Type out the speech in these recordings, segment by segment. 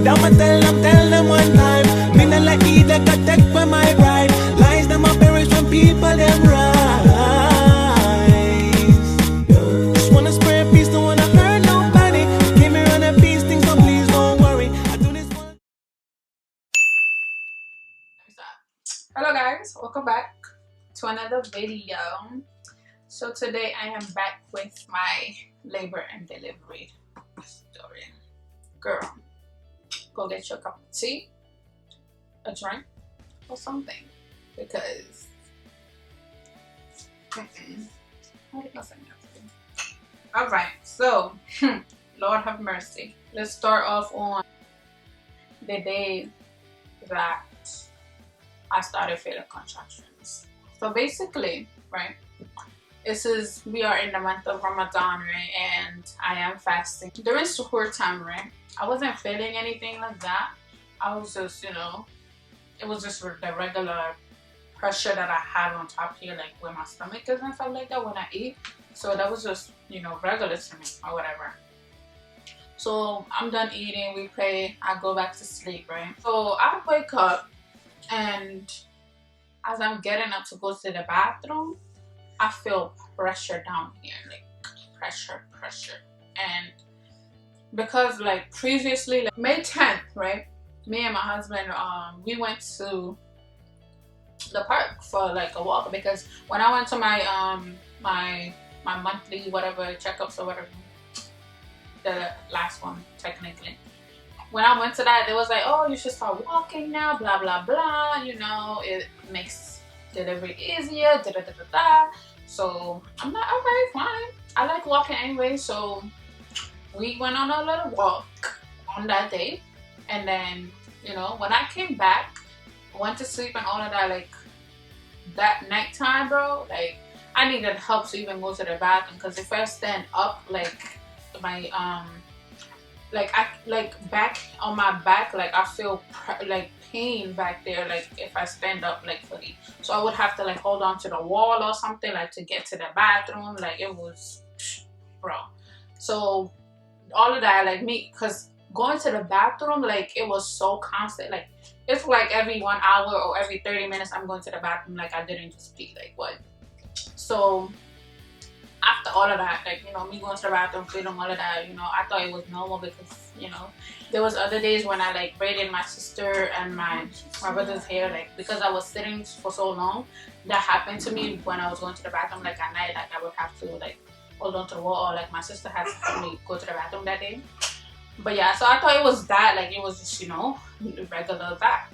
I'ma tell them one time. Me not like either got take for my pride. Lies them my parents when people them rise. Just wanna spread peace, don't wanna hurt nobody. Came here on a peace thing, so please don't worry. I do this one. Hello guys, welcome back to another video. So today I am back with my labor and delivery story. Girl, go get your cup of tea, a drink, or something, because all right, so Lord have mercy. Let's start off on the day that I started feeling contractions. So basically, right, we are in the month of Ramadan, right, and I am fasting. During suhoor time, right, I wasn't feeling anything like that. I was just, it was just the regular pressure that I had on top here, like where my stomach is and stuff like that when I eat. So that was just, regular to me or whatever. So I'm done eating, we pray, I go back to sleep, right? So I wake up, and as I'm getting up to go to the bathroom, I feel pressure down here, like pressure. And because like previously, like May 10th, right, me and my husband, we went to the park for like a walk, because when I went to my my monthly whatever checkups or whatever, the last one technically, when I went to that, it was like, oh, you should start walking now, blah blah blah, it makes delivery easier, da da da da da. So I'm like, okay, fine, I like walking anyway. So we went on a little walk on that day, and then when I came back, went to sleep and all of that, like that nighttime, bro, like I needed help to even go to the bathroom, because if I stand up, like my back on my back, like I feel like pain back there, like if I stand up like fully. So I would have to like hold on to the wall or something, like to get to the bathroom. Like it was, bro. So all of that, like me, because going to the bathroom, like it was so constant. Like it's like every 1 hour or every 30 minutes I'm going to the bathroom. Like I didn't just pee, like what? So after all of that, like, me going to the bathroom, feeling all of that, I thought it was normal, because, there was other days when I like braided my sister and my brother's hair, like because I was sitting for so long. That happened to me when I was going to the bathroom, like at night, like I would have to like hold on to the wall, or like my sister had to help me go to the bathroom that day. But yeah, so I thought it was that, like it was just, regular that.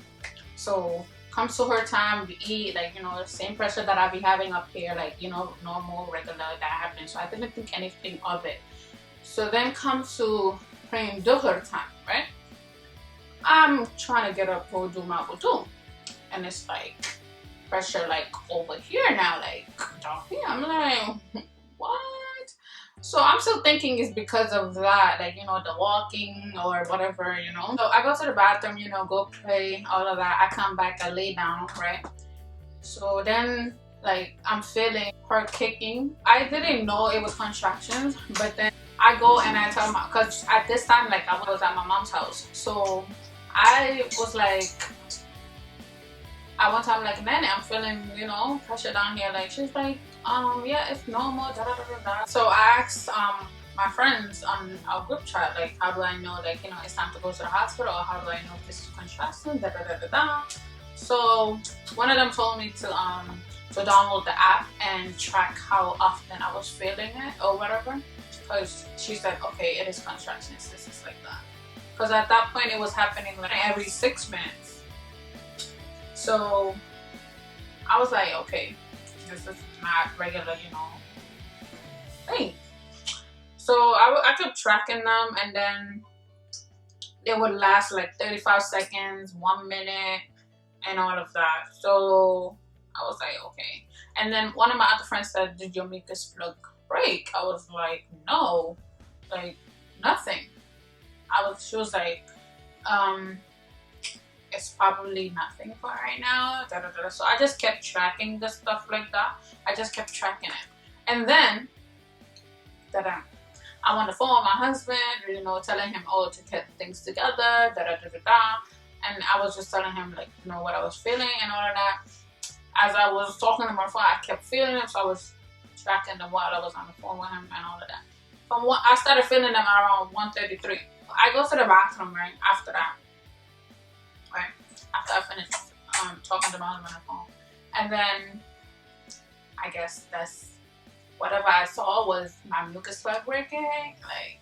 So comes to her time, we eat, like, the same pressure that I be having up here, like, normal, regular, that happens. So I didn't think anything of it. So then comes to praying duhur time, right? I'm trying to get up, go do my wudu. And it's like pressure like over here now, like down here. I'm like, what? So I'm still thinking it's because of that, like, the walking or whatever, So I go to the bathroom, go pray, all of that. I come back, I lay down, right? So then, like, I'm feeling her kicking. I didn't know it was contractions, but then I go and I tell my, because at this time, like, I was at my mom's house. So I was like, one time, like, Nanny, I'm feeling, pressure down here. Like, she's like, yeah, it's normal, da da da da da. So I asked my friends on our group chat, like, how do I know, like, it's time to go to the hospital, or how do I know if this is contraction, da da da da da. So one of them told me to download the app and track how often I was feeling it or whatever, because she said, okay, it is contractions, this is like that. Because at that point it was happening like every 6 minutes. So I was like, okay, this is not regular, thing. So I kept tracking them, and then it would last like 35 seconds, 1 minute, and all of that. So I was like, okay. And then one of my other friends said, did your mucus plug break? I was like, no, like nothing. She was like, it's probably nothing for right now, da, da, da. So I just kept tracking the stuff like that. I just kept tracking it. And then, I'm on the phone with my husband, you know, telling him, oh, to get things together, da da da da da. And I was just telling him, like, you know, what I was feeling and all of that. As I was talking to my phone, I kept feeling them, so I was tracking them while I was on the phone with him and all of that. I started feeling them around 1:33. I go to the bathroom right after that. Right after I finished talking to my husband on the phone, and then I guess that's whatever I saw was my mucus plug breaking. Like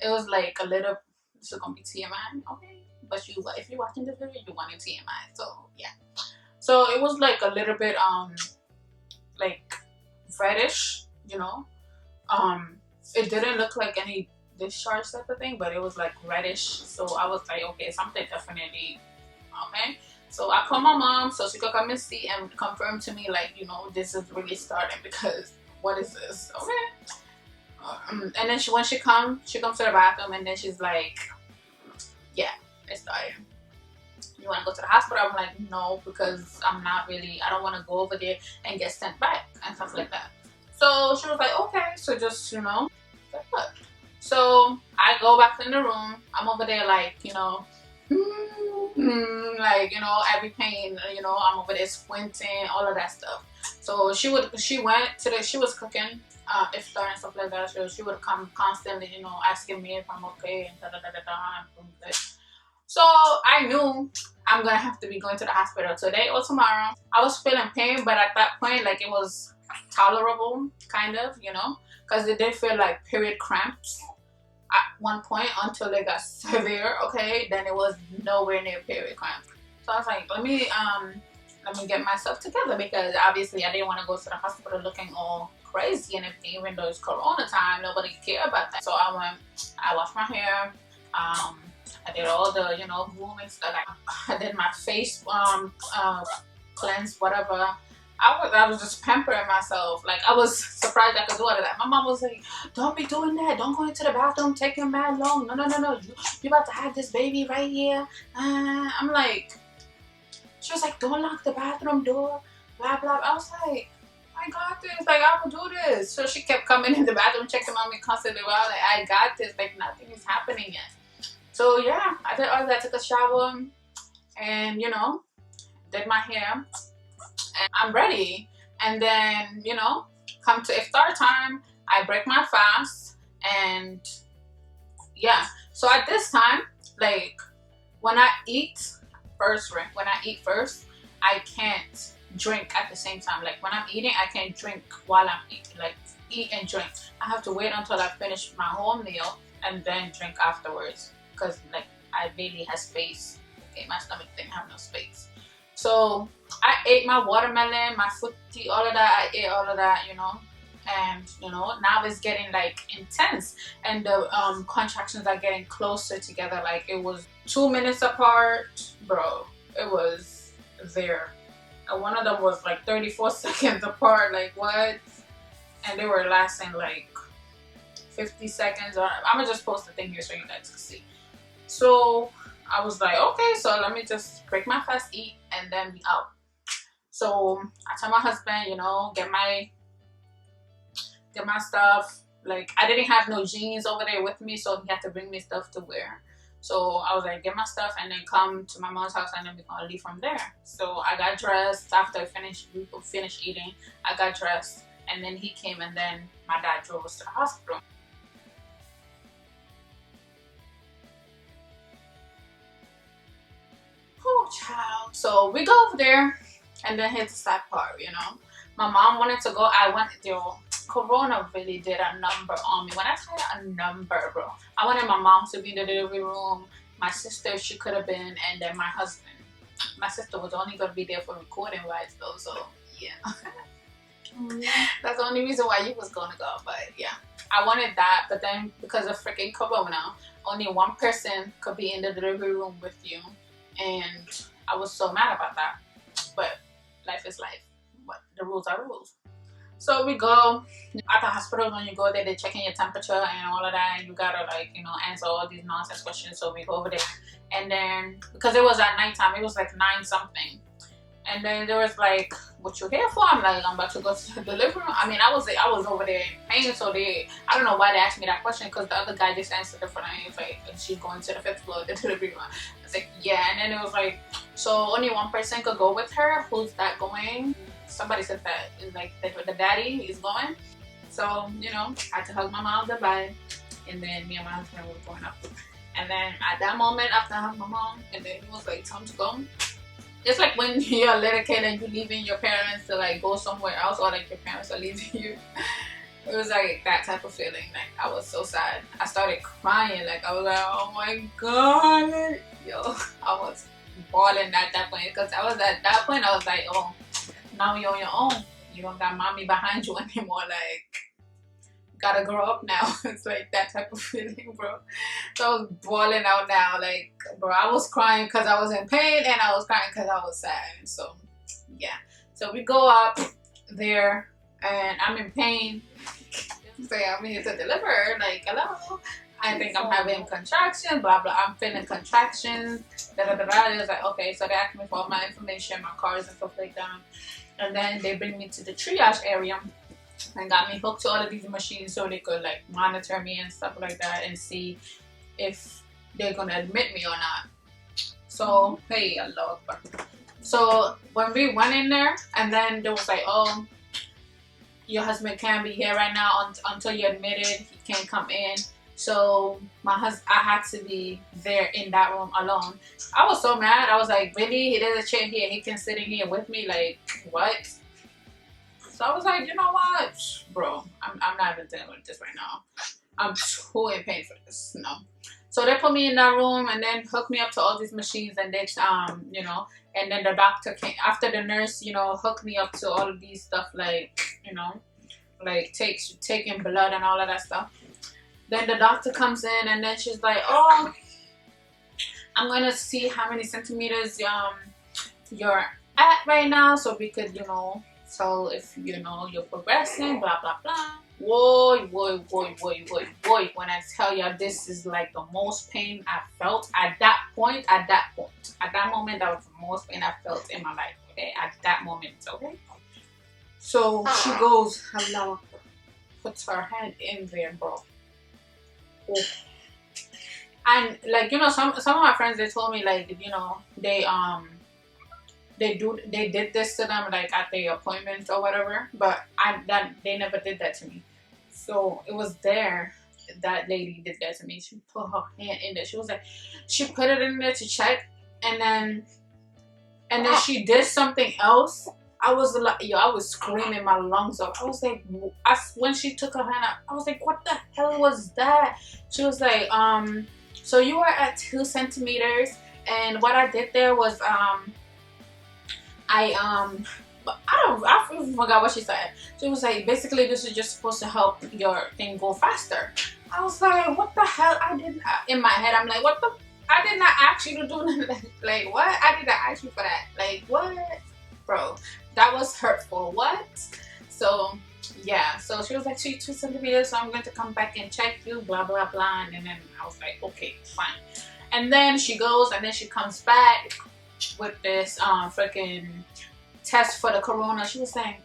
it was like a little. This is gonna be TMI, okay? But if you're watching this video, you're wanting TMI, so yeah. So it was like a little bit like reddish, you know. It didn't look like any discharge type of thing, but it was like reddish. So I was like, okay, something definitely okay. So I called my mom so she could come and see and confirm to me, like, you know, this is really starting, because what is this? Okay. And then when she comes to the bathroom, and then she's like, yeah, it's starting. You want to go to the hospital? I'm like, no, because I don't want to go over there and get sent back and stuff like that. So she was like, okay, so just, you know, like what? So I go back in the room. I'm over there like, you know, like, you know, every pain, you know, I'm over there squinting, all of that stuff. So she was cooking, iftar and stuff like that. So she would come constantly, you know, asking me if I'm okay and da. So I knew I'm gonna have to be going to the hospital today or tomorrow. I was feeling pain, but at that point, like, it was tolerable, kind of, you know, because it did feel like period cramps at one point until they got severe. Okay, then it was nowhere near period cramps. So I was like, let me get myself together, because obviously I didn't want to go to the hospital looking all crazy and everything, even though it's Corona time, nobody cared about that. So I washed my hair, I did all the, you know, grooming stuff. I did my face cleanse, whatever. I was just pampering myself. Like, I was surprised I could do all of that. My mom was like, don't be doing that. Don't go into the bathroom taking mad long. No. You about to have this baby right here. I'm like, she was like, don't lock the bathroom door, blah, blah. I was like, I got this. Like, I will do this. So she kept coming in the bathroom, checking on me constantly. Well, like, I got this. Like, nothing is happening yet. So yeah, I did all that. Took a shower and, you know, did my hair, and I'm ready. And then, you know, come to iftar time, I break my fast, and yeah. So at this time, like, when I eat first, I can't drink at the same time. Like, when I'm eating, I can't drink while I'm eating. Like, eat and drink. I have to wait until I finish my whole meal and then drink afterwards, because, like, I barely have space. Okay, my stomach didn't have no space. So I ate my watermelon, my fruity, all of that. I ate all of that, you know. And, you know, now it's getting, like, intense, and the contractions are getting closer together. Like, it was 2 minutes apart, bro. It was there. And one of them was like 34 seconds apart. Like, what? And they were lasting like 50 seconds. I'm gonna just post the thing here so you guys can see. So I was like, okay, so let me just break my fast, eat, and then be out. So I tell my husband, you know, get my stuff. Like, I didn't have no jeans over there with me, so he had to bring me stuff to wear. So I was like, get my stuff and then come to my mom's house, and then we're gonna leave from there. So I got dressed after we finished eating. I got dressed, and then he came, and then my dad drove us to the hospital. Oh, child. So we go over there, and then here's the sad part, you know. My mom wanted to go. I wanted to. Corona really did a number on me. When I tell you a number, bro, I wanted my mom to be in the delivery room. My sister, she could have been, and then my husband. My sister was only gonna be there for recording wise though, so yeah. That's the only reason why you was gonna go, but yeah. I wanted that, but then because of freaking Corona, only one person could be in the delivery room with you, and I was so mad about that. But life is life. But the rules are rules. So we go at the hospital. When you go there, they're checking your temperature and all of that, and you gotta, like, you know, answer all these nonsense questions. So we go over there, and then because it was at nighttime, it was like 9 something, And then there was like, "What you here for?" I'm like, "I'm about to go to the delivery room." I mean, I was over there in pain, so I don't know why they asked me that question, because the other guy just answered it for me. He was like, "She's going to the 5th floor, the delivery room." I was like, "Yeah." And then it was like, so only one person could go with her. Who's that going? Somebody said that like the daddy is going. So, you know, I had to hug my mom goodbye, and then me and my husband were going up. And then at that moment, after I hugged my mom, and then it was like time to go. It's like when you're a little kid and you're leaving your parents to like go somewhere else, or like your parents are leaving you. It was like that type of feeling. Like I was so sad. I started crying. Like I was like, "Oh my God." Yo, I was bawling at that point, because I was at that point, I was like, "Oh, now you're on your own. You don't got mommy behind you anymore. Like, gotta grow up now." It's like that type of feeling, bro. So I was bawling out now. Like, bro, I was crying because I was in pain, and I was crying because I was sad. So, yeah. So we go up there, and I'm in pain. So yeah, I'm here to deliver. Like, hello. I think I'm having contractions, blah, blah. I'm feeling contractions, da, da, da, da. It was like, okay. So they asked me for all my information, my cards and stuff like that. And then they bring me to the triage area and got me hooked to all of these machines so they could like monitor me and stuff like that and see if they're gonna admit me or not. So hey, Allah Akbar. So when we went in there, and then there was like, "Oh, your husband can't be here right now until you're admitted. He can't come in." So I had to be there in that room alone. I was so mad. I was like, "Really? He doesn't chair here. He can sit in here with me? Like, what?" So I was like, "You know what, bro? I'm not even dealing with this right now. I'm too in pain for this." No. So they put me in that room and then hooked me up to all these machines, and they you know, and then the doctor came after, the nurse, you know, hooked me up to all of these stuff, like, you know, like taking blood and all of that stuff. Then the doctor comes in, and then she's like, "Oh, I'm gonna see how many centimeters you're at right now, so we could, you know, tell if, you know, you're progressing, blah blah blah." Boy, when I tell you, this is like the most pain I felt at that point. At that moment, that was the most pain I felt in my life. Okay, at that moment. Okay. So she goes, Allah, puts her hand in there, bro. Oh. And like, you know, some of my friends, they told me, like, you know, they did this to them, like at their appointments or whatever, but they never did that to me. So it was there, that lady did that to me. She put her hand in there. She was like, she put it in there to check, and then she did something else. I was like, yo, I was screaming my lungs up. I was like, when she took her hand out, I was like, "What the hell was that?" She was like, "So you were at 2 centimeters, and what I did there was, I forgot what she said." She was like, "Basically, this is just supposed to help your thing go faster." I was like, "What the hell?" In my head, I'm like, "What the? I did not ask you to do nothing." Like, what? I did not ask you for that. Like, what? Bro, that was hurtful. What? So, yeah. So she was like, "2 centimeters, so I'm going to come back and check you, blah, blah, blah." And then I was like, "Okay, fine." And then she goes, and then she comes back with this freaking test for the corona. She was saying,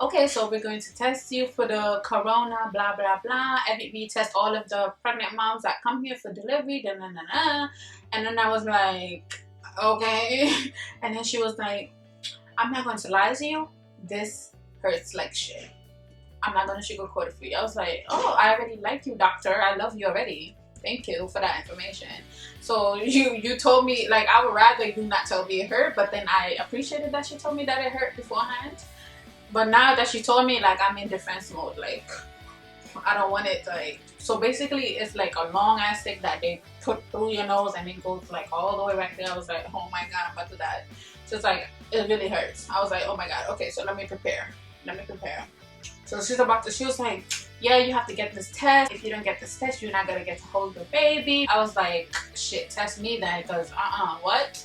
"Okay, so we're going to test you for the corona, blah blah blah. We test all of the pregnant moms that come here for delivery, da, da, da, da." And then I was like, "Okay." And then she was like, "I'm not going to lie to you, this hurts like shit. I'm not going to sugarcoat it for you." I was like, "Oh, I already like you, doctor. I love you already. Thank you for that information." So you told me, like, I would rather you not tell me it hurt, but then I appreciated that she told me that it hurt beforehand. But now that she told me, like, I'm in defense mode. Like, I don't want it, like, so basically it's like a long ass stick that they put through your nose and it goes like all the way back there. I was like, "Oh my God, I'm about to die." So it's like, it really hurts. I was like, "Oh my God, okay, so let me prepare. So she was like, "Yeah, you have to get this test. If you don't get this test, you're not gonna get to hold your baby." I was like, "Shit, test me then, because what?"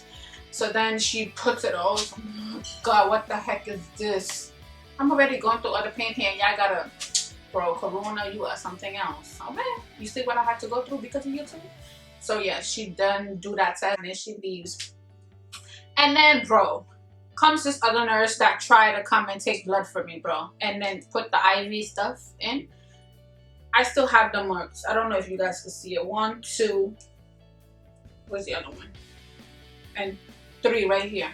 So then she puts it all. God, what the heck is this? I'm already going through other pain here, and y'all gotta, bro, corona, you are something else. Oh man, you see what I had to go through because of you too? So yeah, she done do that test, and then she leaves. And then, bro, comes this other nurse that tried to come and take blood from me, bro, and then put the IV stuff in. I still have the marks. I don't know if you guys can see it. 1, 2, where's the other one? And 3 right here.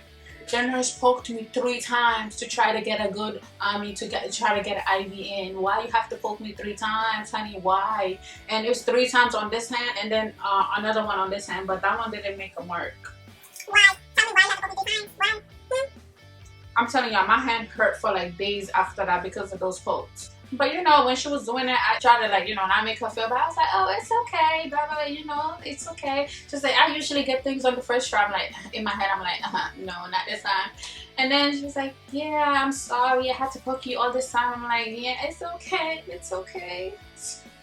The nurse poked me 3 times to try to get a good, try to get an IV in. Why you have to poke me 3 times, honey? Why? And it was 3 times on this hand, and then another one on this hand, but that one didn't make a mark. Why? Tell me why you have to poke me 3 times. Why? I'm telling y'all, my hand hurt for like days after that because of those pokes. But you know, when she was doing it, I tried to like, you know, not make her feel bad. I was like, oh, it's okay, blah, blah, you know, it's okay. She's like, I usually get things on the first try. I'm like, in my head, I'm like, no, not this time. And then she was like, yeah, I'm sorry, I had to poke you all this time. I'm like, yeah, it's okay, it's okay.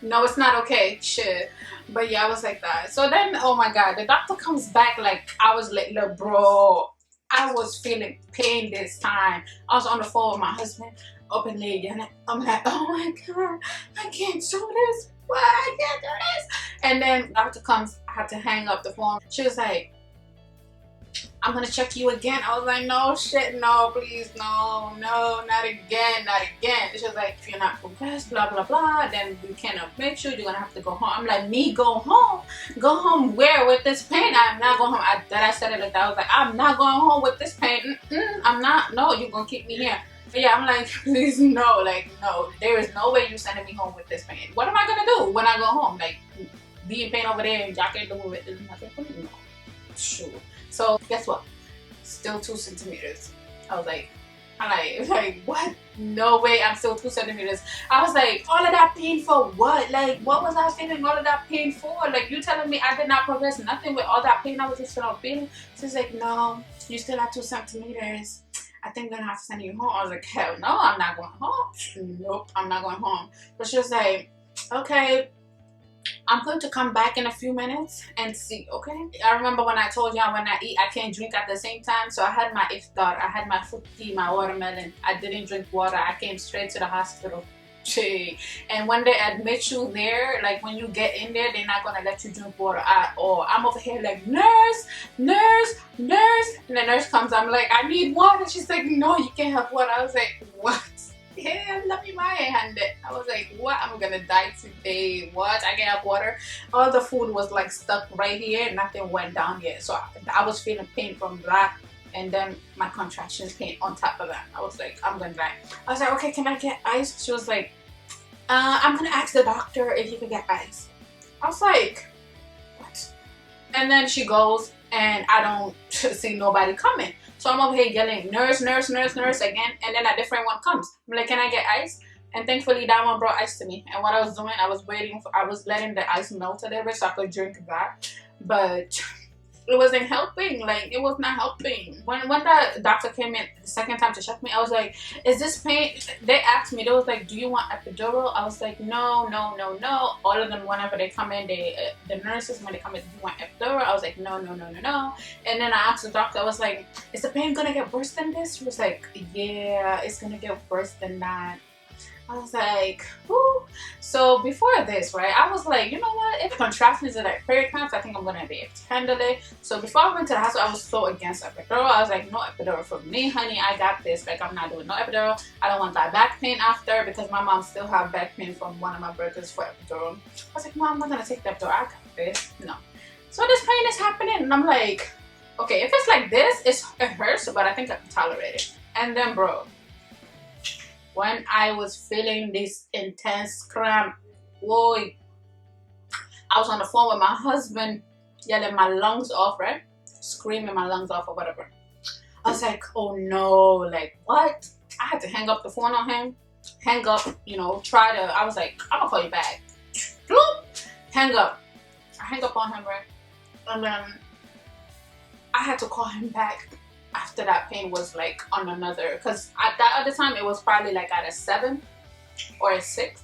No, it's not okay, shit. But yeah, I was like that. So then, oh my God, the doctor comes back like, I was like, look, bro, I was feeling pain this time. I was on the phone with my husband, openly, and I'm like, oh my God, I can't do this. Why I can't do this? And then doctor comes, I had to hang up the phone. She was like, I'm gonna check you again. I was like, no shit, no, please, no, not again, not again. She was like, if you're not progressed, blah, blah, blah, then we cannot make you. You're gonna have to go home. I'm like, me go home? Go home where with this pain? I'm not going home. I said it like that. I was like, I'm not going home with this pain. I'm not, no, you're gonna keep me here. But yeah, I'm like, please, no, like, no, there is no way you're sending me home with this pain. What am I gonna do when I go home? Like, be in pain over there and y'all can't do it. There's nothing for me? No. Sure. So guess what? Still 2 centimeters. I was like, what? No way, I'm still 2 centimeters. I was like, all of that pain for what? Like, what was I feeling all of that pain for? Like, you telling me I did not progress nothing with all that pain I was just feeling? She's like, no, you still have 2 centimeters. I think I'm gonna have to send you home. I was like, hell no, I'm not going home. Nope, I'm not going home. But she was like, okay, I'm going to come back in a few minutes and see, okay? I remember when I told y'all when I eat, I can't drink at the same time. So I had my iftar, I had my fruit tea, my watermelon. I didn't drink water. I came straight to the hospital. And when they admit you there, like when you get in there, they're not gonna let you drink water at all. I'm over here like, nurse, nurse, nurse. And the nurse comes, I'm like, I need water. She's like, no, you can't have water. I was like, what? Yeah, let me my hand it. I was like, what? I'm gonna die today. What? I can't have water. All the food was like stuck right here. Nothing went down yet. So I was feeling pain from that. And then my contractions pain on top of that. I was like, I'm gonna die. I was like, okay, can I get ice? She was like, I'm gonna ask the doctor if he could get ice. I was like, what? And then she goes and I don't see nobody coming. So I'm over here yelling, nurse, nurse, nurse, nurse again. And then a different one comes. I'm like, can I get ice? And thankfully that one brought ice to me. And what I was doing, I was letting the ice melt a little bit so I could drink that. But it wasn't helping. Like, it was not helping. When the doctor came in the second time to check me, I was like, is this pain? They asked me, they was like, do you want epidural? I was like, no, no, no, no. All of them, whenever they come in, the nurses, when they come in, do you want epidural? I was like, no, no, no, no, no. And then I asked the doctor, I was like, is the pain gonna get worse than this? She was like, yeah, it's gonna get worse than that. I was like, whoo. So before this, right, I was like, you know what? If contractions are like period cramps, I think I'm gonna be able to handle it. So before I went to the hospital, I was so against epidural. I was like, no epidural for me, honey. I got this. Like, I'm not doing no epidural. I don't want that back pain after because my mom still have back pain from one of my birthdays for epidural. I was like, no, I'm not gonna take the epidural. I got this. No. So this pain is happening, and I'm like, okay, if it's like this, it hurts, but I think I can tolerate it. And then, bro, when I was feeling this intense cramp, whoa, I was on the phone with my husband, yelling my lungs off, right? Screaming my lungs off or whatever. I was like, oh no, like what? I had to hang up the phone on him, hang up, you know, I was like, I'm gonna call you back. Bloop, hang up. I hang up on him, right? And then I had to call him back after that pain was like on another, because at that other time it was probably like at a 7 or a 6,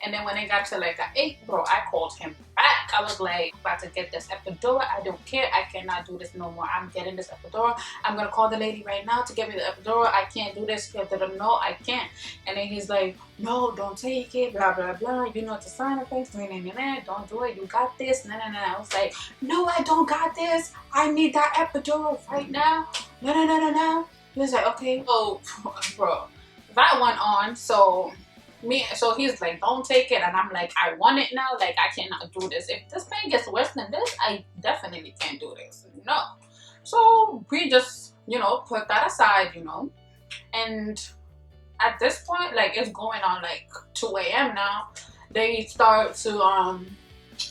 and then when it got to like a 8, bro, I called him back. I was like, I'm about to get this epidural. I don't care. I cannot do this no more. I'm getting this epidural. I'm gonna call the lady right now to get me the epidural. I can't do this. No, I can't. And then he's like, no, don't take it, blah blah blah, you know, it's a side effect, don't do it, you got this. I was like, no, I don't got this. I need that epidural right now. no. He was like, okay. Oh, bro, that went on. So he's like, don't take it, and I'm like, I want it now. Like, I cannot do this. If this pain gets worse than this, I definitely can't do this. No. So we just, put that aside, and at this point, like, it's going on like 2 a.m. now. They start to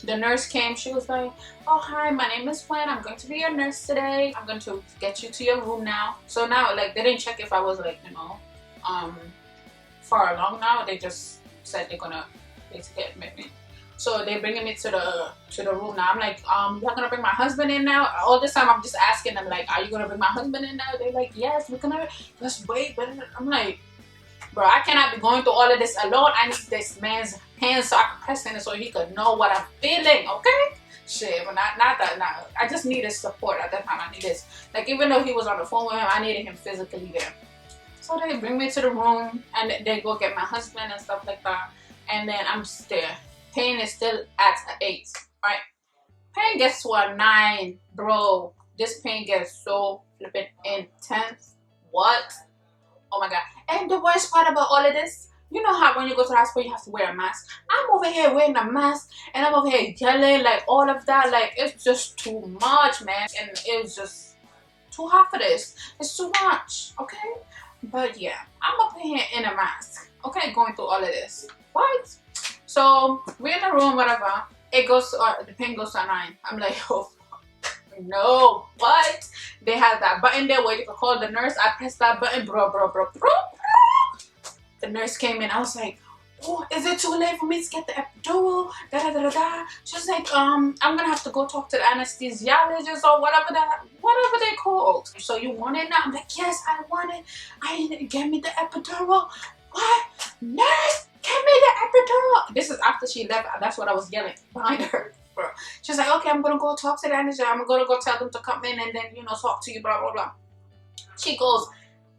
the nurse came. She was like, oh, hi, my name is Gwen. I'm going to be your nurse today. I'm going to get you to your room now. So now, like, they didn't check if I was, like, far along now. They just said they're gonna basically admit me. So they're bringing me to the room now. I'm like, you're gonna bring my husband in now? All this time I'm just asking them, like, are you gonna bring my husband in now? They're like, yes, we're gonna just wait. But I'm like, bro, I cannot be going through all of this alone. I need this man's hands so I can press in it so he could know what I'm feeling, okay? Shit, but not that. I just needed support at that time. I needed, like, even though he was on the phone with him, I needed him physically there. So they bring me to the room and they go get my husband and stuff like that. And then I'm there. Pain is still at 8, right? Pain gets to a 9, bro. This pain gets so flipping intense. What? Oh my god. And the worst part about all of this, you know how when you go to the hospital you have to wear a mask? I'm over here wearing a mask and I'm over here yelling, like, all of that. Like, it's just too much, man. And it was just too hot for this. It's too much, okay? But yeah, I'm up here in a mask, okay, going through all of this. What? So we're in the room, whatever. It goes, the pain goes to a 9. I'm like, oh, no, what? They had that button there where you could call the nurse. I pressed that button, bro. The nurse came in. I was like, oh, is it too late for me to get the epidural? She's like, I'm gonna have to go talk to the anesthesiologist or whatever they called. So you want it now? I'm like, yes, I want it. I need to get me the epidural. What? Nurse, get me the epidural. This is after she left. That's what I was yelling behind her, bro. She's like, okay, I'm gonna go talk to the anesthesiologist. I'm gonna go tell them to come in and then, talk to you, blah, blah, blah. She goes,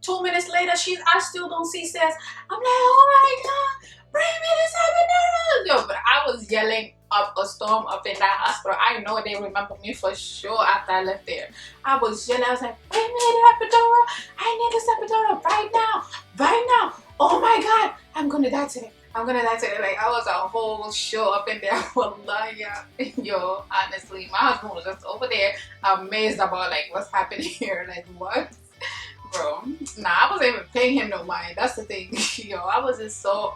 2 minutes later, I still don't see stairs. I'm like, oh my god, bring me this epidural. Yo, but I was yelling up a storm up in that hospital. I know they remember me for sure after I left there. I was yelling. I was like, bring me the epidural. I need this epidural right now. Oh my god, I'm gonna die today. Like, I was a whole show up in there. Wallah, yeah. Yo, honestly, my husband was just over there amazed about, like, what's happening here. Like, what? Bro, nah, I wasn't even paying him no mind. That's the thing. Yo, I was just so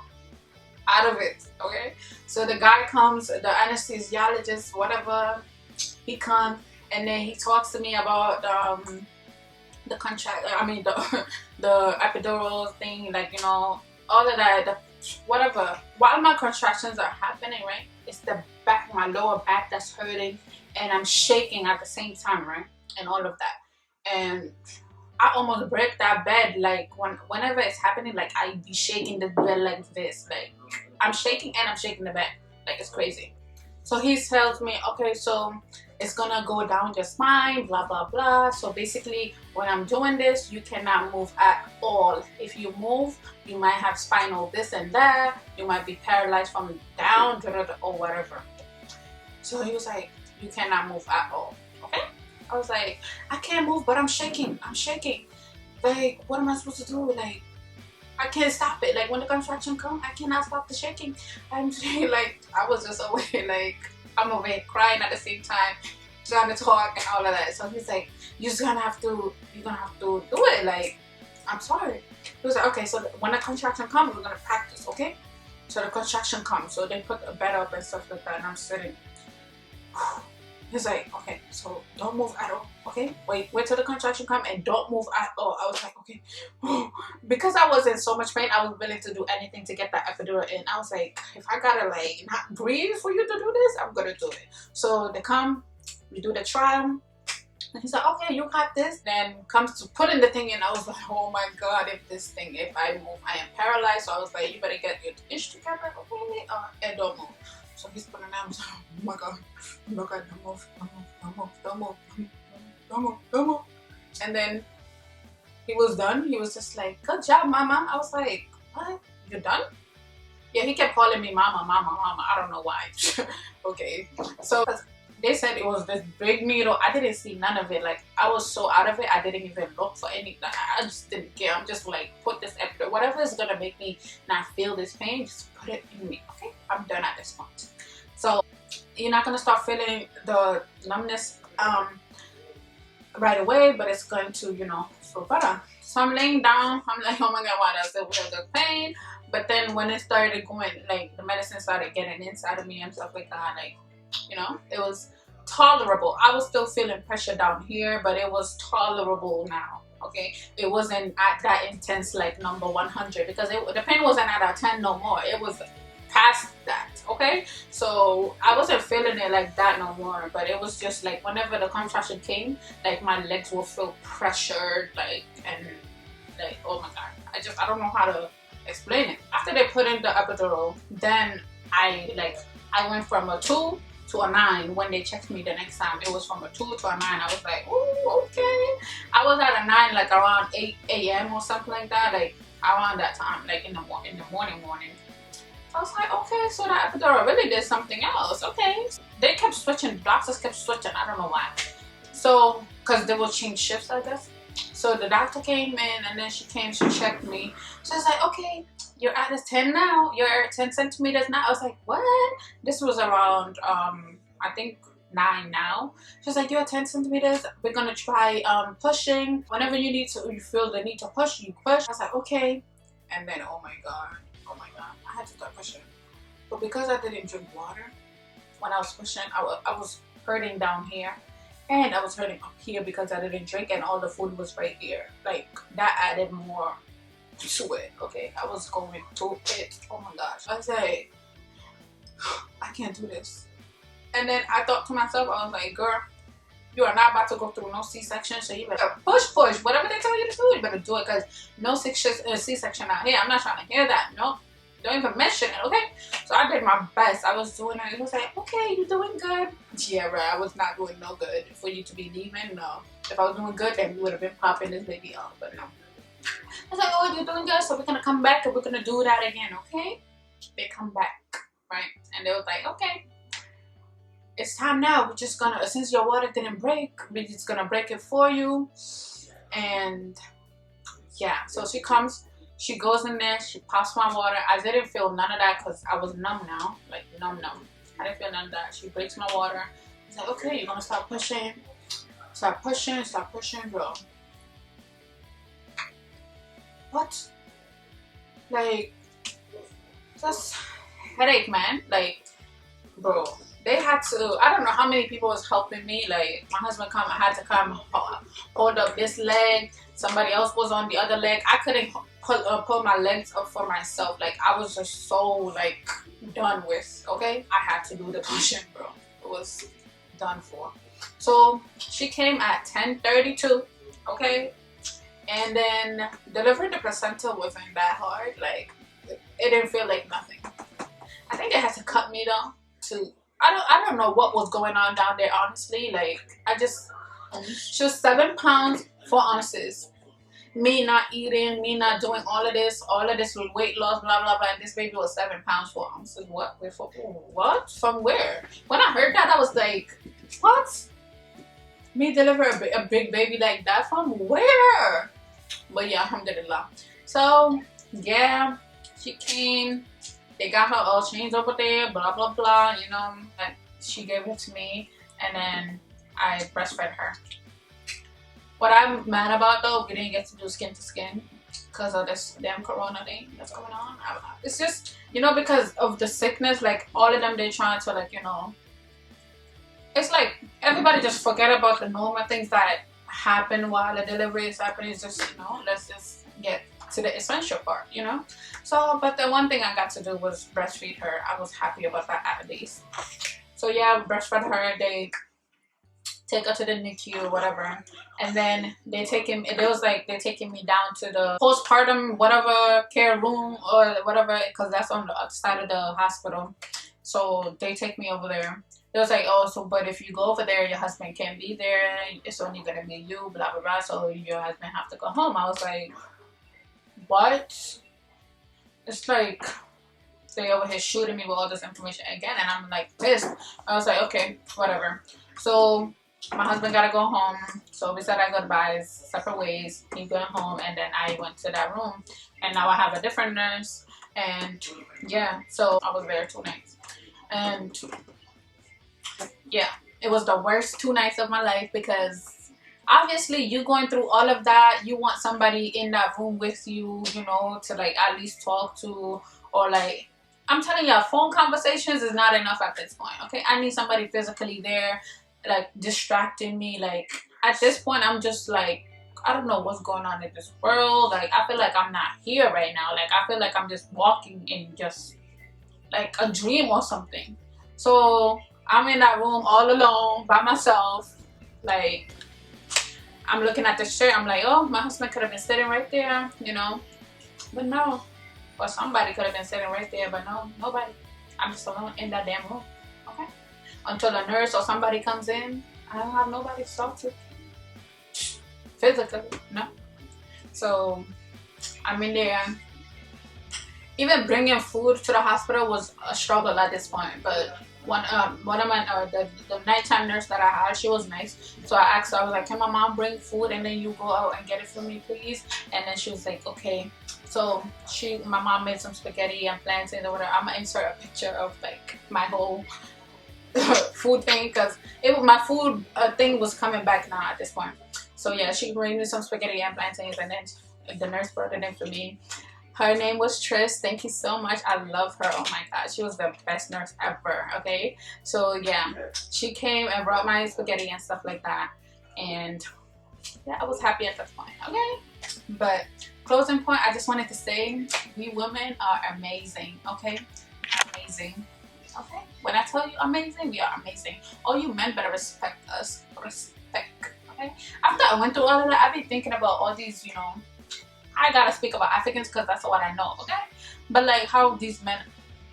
out of it, okay? So the guy comes, the anesthesiologist, whatever, he comes, and then he talks to me about the contract, the epidural thing, like, all of that, whatever. While my contractions are happening, right, it's the back, my lower back that's hurting, and I'm shaking at the same time, right, and all of that. And I almost break that bed. Like, whenever it's happening, like, I be shaking the bed like this. Like, I'm shaking and I'm shaking the bed. Like, it's crazy. So he tells me, okay, so it's gonna go down your spine, blah, blah, blah. So basically, when I'm doing this, you cannot move at all. If you move, you might have spinal this and that. You might be paralyzed from down or whatever. So he was like, you cannot move at all, okay? I was like, I can't move, but I'm shaking. Like, what am I supposed to do? Like, I can't stop it. Like, when the contraction comes, I cannot stop the shaking. I'm like, I was just away, like, I'm over here crying at the same time, trying to talk and all of that. So he's like, you're gonna have to do it. Like, I'm sorry. He was like, okay, so when the contraction comes, we're gonna practice, okay? So the contraction comes, so they put a bed up and stuff like that, and I'm sitting. He's like, okay, so don't move at all, okay? Wait till the contraction come and don't move at all. I was like, okay. Because I was in so much pain, I was willing to do anything to get that epidural in. I was like, if I gotta, like, not breathe for you to do this, I'm gonna do it. So they come, we do the trial, and he's like, okay, you got this. Then comes to putting the thing in. I was like, oh my god, if I move, I am paralyzed. So I was like, you better get your ish together, okay? And don't move. So he's putting down, oh my god, don't move. And then he was done. He was just like, good job, mama. I was like, what? You're done? Yeah, he kept calling me mama. I don't know why. Okay. So they said it was this big needle. I didn't see none of it. Like, I was so out of it, I didn't even look for anything. I just didn't care. I'm just like, put this epidural, whatever is gonna make me not feel this pain, just put it in me. Okay, I'm done at this point. So you're not gonna start feeling the numbness right away, but it's going to, you know, feel better. So I'm laying down. I'm like, oh my god, wow, that's a real good pain. But then when it started going, like the medicine started getting inside of me and stuff like that, like, you know, it was tolerable. I was still feeling pressure down here, but it was tolerable now. Okay, it wasn't at that intense like number 100, because the pain wasn't at a 10 no more. It was past that. Okay, so I wasn't feeling it like that no more, but it was just like whenever the contraction came, like my legs will feel pressured, like, and like, oh my god, I don't know how to explain it. After they put in the epidural, then I went from a 2 to a 9. When they checked me the next time, it was from a 2 to a 9. I was like, oh, okay. I was at a 9 like around 8 a.m. or something like that, like around that time, like in the morning. I was like, okay, so that epidural really did something else. Okay, they kept switching, doctors kept switching. I don't know why. So, because they will change shifts, I guess. So the doctor came in, and then she checked me. She was like, okay, you're at a 10 now. You're at 10 centimeters now. I was like, what? This was around, I think 9 now. She was like, you're at 10 centimeters. We're gonna try pushing. Whenever you feel the need to push, you push. I was like, okay. And then, oh my god, I had to start pushing. But because I didn't drink water when I was pushing, I was hurting down here, and I was hurting up here because I didn't drink, and all the food was right here. Like, that added more to it. Okay, I was going to it. Oh my gosh, I was like, I can't do this. And then I thought to myself, I was like, girl, you are not about to go through no C-section, so you better push. Whatever they tell you to do, you better do it, because no C-section out here. I'm not trying to hear that. Nope. Don't even mention it, okay? So I did my best. I was doing it. It was like, okay, you're doing good. Yeah, right. I was not doing no good for you to be leaving. No. If I was doing good, then we would have been popping this baby out, but no. I was like, oh, you're doing good, so we're going to come back and we're going to do that again, okay? They come back, right? And they was like, okay, it's time now. We're just going to, since your water didn't break, we're just going to break it for you. And yeah, so she comes. She goes in there, she pops my water. I didn't feel none of that because I was numb now. Like, numb. I didn't feel none of that. She breaks my water. I was like, okay, you're going to start pushing. Start pushing, bro. What? Like, just headache, man. Like, bro. They had to, I don't know how many people was helping me. Like, my husband I had to come hold up this leg. Somebody else was on the other leg. I couldn't pull my legs up for myself. Like, I was just so, like, done with, okay? I had to do the pushing, bro. It was done for. So, she came at 10:32, okay? And then delivering the placenta wasn't that hard. Like, it didn't feel like nothing. I think they had to cut me, though, to... I don't know what was going on down there, honestly. Like, she was 7 pounds 4 ounces. Me not eating, me not doing all of this with weight loss, blah blah blah. And this baby was 7 pounds 4 ounces. What? What? From where? When I heard that, I was like, what? Me deliver a big baby like that? From where? But yeah, alhamdulillah. So yeah, she came. They got her all changed over there, blah, blah, blah, you know. And she gave it to me, and then I breastfed her. What I'm mad about, though, we didn't get to do skin to skin because of this damn corona thing that's going on. It's just, you know, because of the sickness, like, all of them, they're trying to, like, you know. It's like, everybody just forget about the normal things that happen while the delivery is happening. It's just, you know, let's just get to the essential part, you know. So, but the one thing I got to do was breastfeed her. I was happy about that at least. So yeah, breastfed her. They take her to the NICU or whatever, and then they take him. It was like they're taking me down to the postpartum whatever care room or whatever, because that's on the other side of the hospital. So they take me over there. It was like, oh, so but if you go over there, your husband can't be there. It's only gonna be you, blah blah blah. So your husband have to go home. I was like, what? It's like, they over here shooting me with all this information again, and I'm like pissed. I was like, okay, whatever. So my husband gotta go home, so we said our goodbyes, separate ways. He went home, and then I went to that room, and now I have a different nurse. And yeah, so I was there 2 nights, and yeah, it was the worst 2 nights of my life, because obviously you going through all of that, you want somebody in that room with you, you know, to like at least talk to, or like, I'm telling you, phone conversations is not enough at this point. Okay, I need somebody physically there, like distracting me. Like at this point, I'm just like, I don't know what's going on in this world. Like I feel like I'm not here right now. Like I feel like I'm just walking in just like a dream or something. So I'm in that room all alone by myself. Like I'm looking at the shirt. I'm like, oh, my husband could have been sitting right there, you know, but no. Or somebody could have been sitting right there, but no, nobody. I'm just alone in that damn room. Okay, until a nurse or somebody comes in, I don't have nobody to talk to. Physically, no. So I'm in there. Even bringing food to the hospital was a struggle at this point. But one of my the nighttime nurse that I had, she was nice. So I asked her, I was like, can my mom bring food and then you go out and get it for me, please? And then she was like, okay. So my mom made some spaghetti and plantains or whatever. I'm gonna insert a picture of like my whole food thing, because my food thing was coming back now at this point. So yeah, she brought me some spaghetti and plantains, and then the nurse brought it in for me. Her name was Trish. Thank you so much. I love her. Oh my god, she was the best nurse ever. Okay, so yeah, she came and brought my spaghetti and stuff like that, and yeah, I was happy at that point. Okay, but closing point, I just wanted to say, we women are amazing. Okay, amazing. Okay, when I tell you amazing, we are amazing. All you men better respect us. Respect. Okay, after I went through all of that, I've been thinking about all these, you know, I gotta speak about Africans because that's what I know. Okay, but like how these men,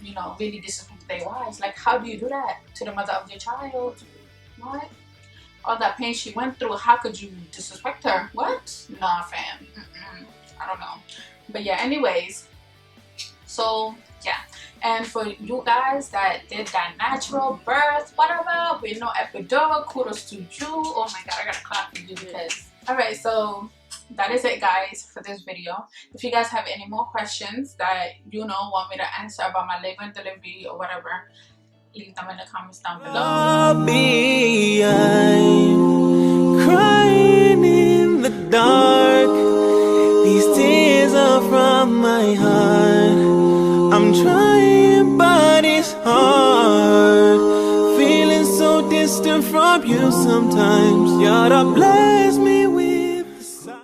you know, really disrespect their wives. Like, how do you do that to the mother of your child? What? All that pain she went through, how could you disrespect her? What? Nah, fam. I don't know. But yeah, anyways, so yeah. And for you guys that did that natural birth, whatever, with no epidural, kudos to you. Oh my god, I gotta clap for you, because alright, so that is it, guys, for this video. If you guys have any more questions that you know want me to answer about my labor and delivery or whatever, leave them in the comments down below. I'll be crying in the dark. These tears are from my heart. I'm trying, but it's hard. Feeling so distant from you sometimes. You oughta bless me.